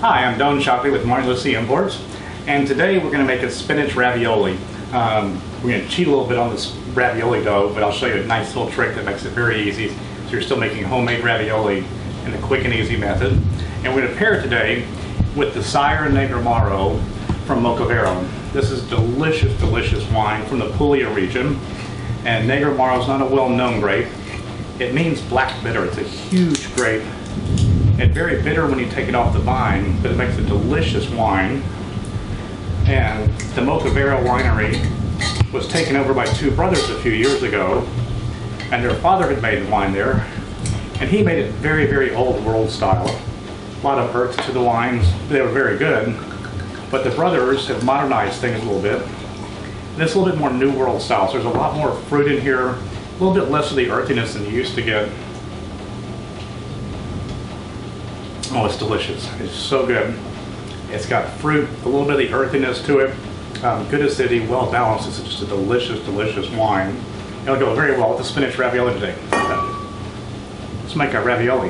Hi, I'm Doan Shockley with Martin Lucy Imports, and today we're going to make a spinach ravioli. We're going to cheat a little bit on this ravioli dough, but I'll show you a nice little trick that makes it very easy, so you're still making homemade ravioli in a quick and easy method. And we're going to pair it today with the Negramaro from Mocavero. This is delicious, delicious wine from the Puglia region, and Negramaro is not a well-known grape. It means black bitter. It's a huge grape. It's very bitter when you take it off the vine, but it makes a delicious wine. And the Mocavero winery was taken over by two brothers a few years ago, and their father had made wine there, and he made it very, very old world style. A lot of earth to the wines. They were very good, but the brothers have modernized things a little bit. And it's a little bit more new world style, so there's a lot more fruit in here, a little bit less of the earthiness than you used to get. Oh, it's delicious. It's so good. It's got fruit, a little bit of the earthiness to it, good acidity, well balanced. It's just a delicious, delicious wine. It'll go very well with the spinach ravioli today. Let's make our ravioli.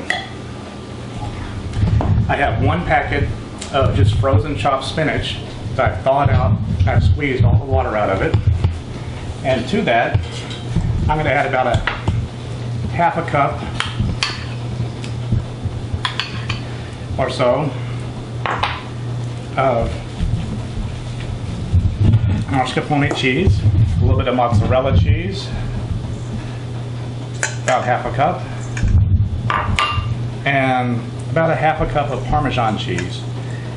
I have one packet of just frozen chopped spinach that I've thawed out. I've squeezed all the water out of it. And to that, I'm going to add about a half a cup or so of mascarpone cheese, a little bit of mozzarella cheese, about half a cup, and about a half a cup of Parmesan cheese.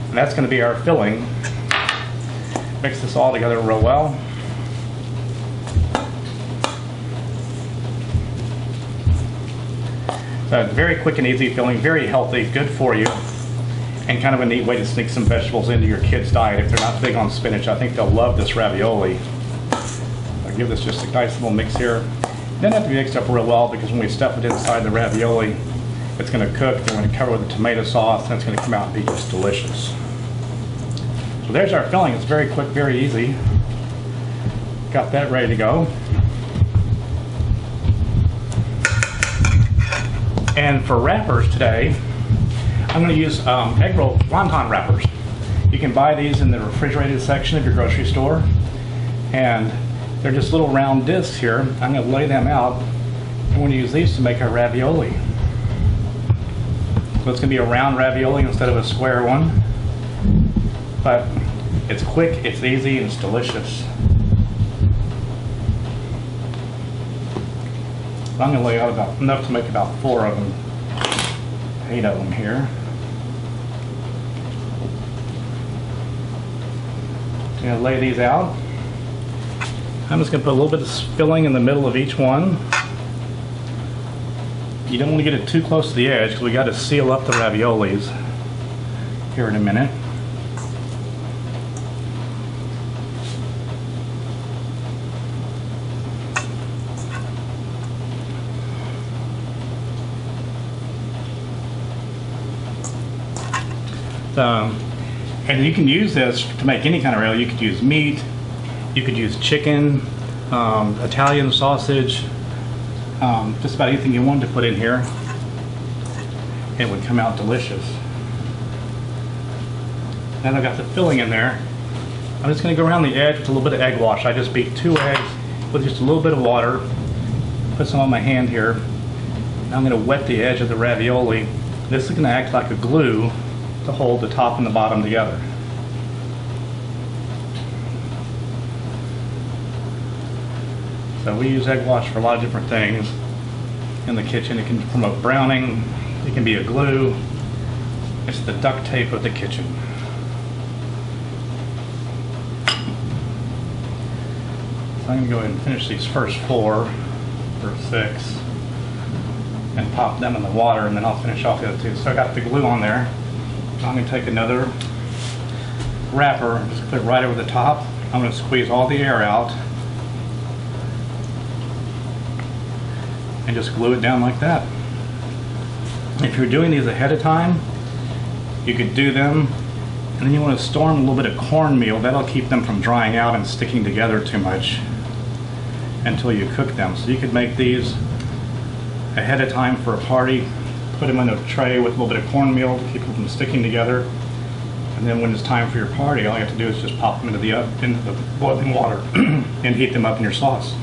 And that's going to be our filling. Mix this all together real well. So very quick and easy filling, very healthy, good for you, and kind of a neat way to sneak some vegetables into your kids' diet. If they're not big on spinach, I think they'll love this ravioli. I'll give this just a nice little mix here. It doesn't have to be mixed up real well, because when we stuff it inside the ravioli, it's going to cook. They're going to cover with the tomato sauce, and it's going to come out and be just delicious. So there's our filling. It's very quick, very easy. Got that ready to go. And for wrappers today, I'm going to use egg roll wonton wrappers. You can buy these in the refrigerated section of your grocery store, and they're just little round discs here. I'm going to lay them out. I'm going to use these to make our ravioli. So it's going to be a round ravioli instead of a square one, but it's quick, it's easy, and it's delicious. I'm going to lay out about enough to make about 4 of them, 8 of them here. I'm going to lay these out. I'm just going to put a little bit of filling in the middle of each one. You don't want to get it too close to the edge, because we got to seal up the raviolis here in a minute. And you can use this to make any kind of ravioli. You could use meat, you could use chicken, Italian sausage, just about anything you wanted to put in here. It would come out delicious. Now I've got the filling in there. I'm just going to go around the edge with a little bit of egg wash. I just beat 2 eggs with just a little bit of water. Put some on my hand here. Now I'm going to wet the edge of the ravioli. This is going to act like a glue to hold the top and the bottom together. So we use egg wash for a lot of different things in the kitchen. It can promote browning, it can be a glue, it's the duct tape of the kitchen. So I'm going to go ahead and finish these first 4 or 6 and pop them in the water, and then I'll finish off the other 2. So I got the glue on there. I'm going to take another wrapper and just put it right over the top. I'm going to squeeze all the air out and just glue it down like that. If you're doing these ahead of time, you could do them, and then you want to store them a little bit of cornmeal. That'll keep them from drying out and sticking together too much until you cook them. So you could make these ahead of time for a party, put them in a tray with a little bit of cornmeal to keep them from sticking together. And then when it's time for your party, all you have to do is just pop them into the boiling water and heat them up in your sauce.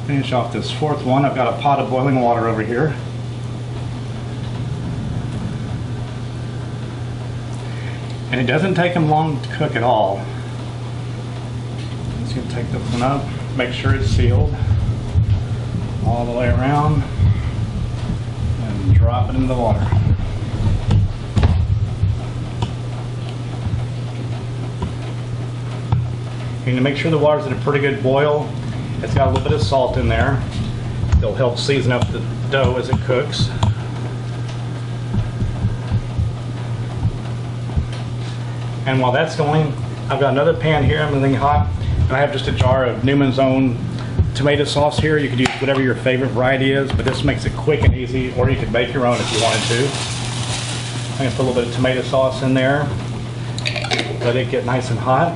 Finish off this fourth one. I've got a pot of boiling water over here. And it doesn't take them long to cook at all. I'm just going to take this one up, make sure it's sealed all the way around, and drop it into the water. You need to make sure the water's at a pretty good boil. It's got a little bit of salt in there. It'll help season up the dough as it cooks. And while that's going, I've got another pan here I'm letting hot, and I have just a jar of Newman's Own tomato sauce here. You could use whatever your favorite variety is, but this makes it quick and easy, or you could make your own if you wanted to. I'm going to put a little bit of tomato sauce in there, let it get nice and hot.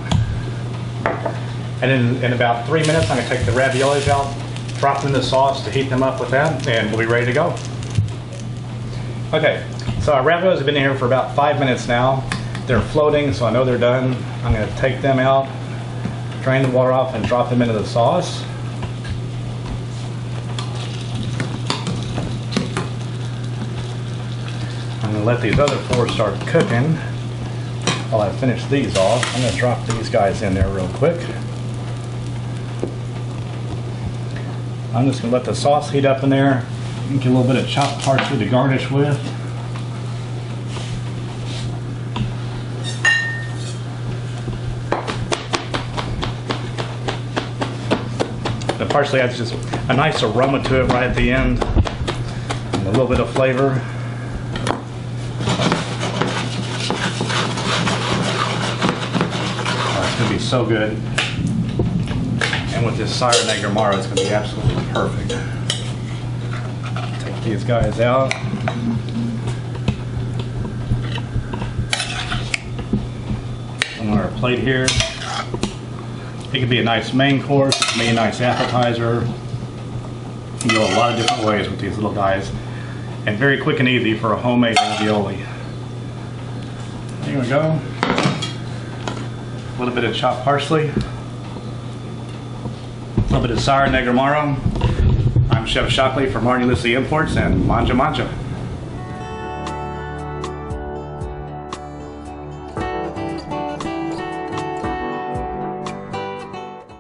And in about 3 minutes, I'm going to take the raviolis out, drop them in the sauce to heat them up with that, and we'll be ready to go. Okay, so our raviolis have been in here for about 5 minutes now. They're floating, so I know they're done. I'm going to take them out, drain the water off, and drop them into the sauce. I'm going to let these other four start cooking while I finish these off. I'm going to drop these guys in there real quick. I'm just going to let the sauce heat up in there and get a little bit of chopped parsley to garnish with. The parsley adds just a nice aroma to it right at the end, and a little bit of flavor. Oh, it's going to be so good. And with this Spinach Negramaro, it's going to be absolutely perfect. Take these guys out. On our plate here. It could be a nice main course, it can be a nice appetizer. You can go a lot of different ways with these little guys. And very quick and easy for a homemade ravioli. There we go. A little bit of chopped parsley. A little bit of Spinach Negramaro. I'm Chef Shockley from Martin Lucy Imports, and manja manja.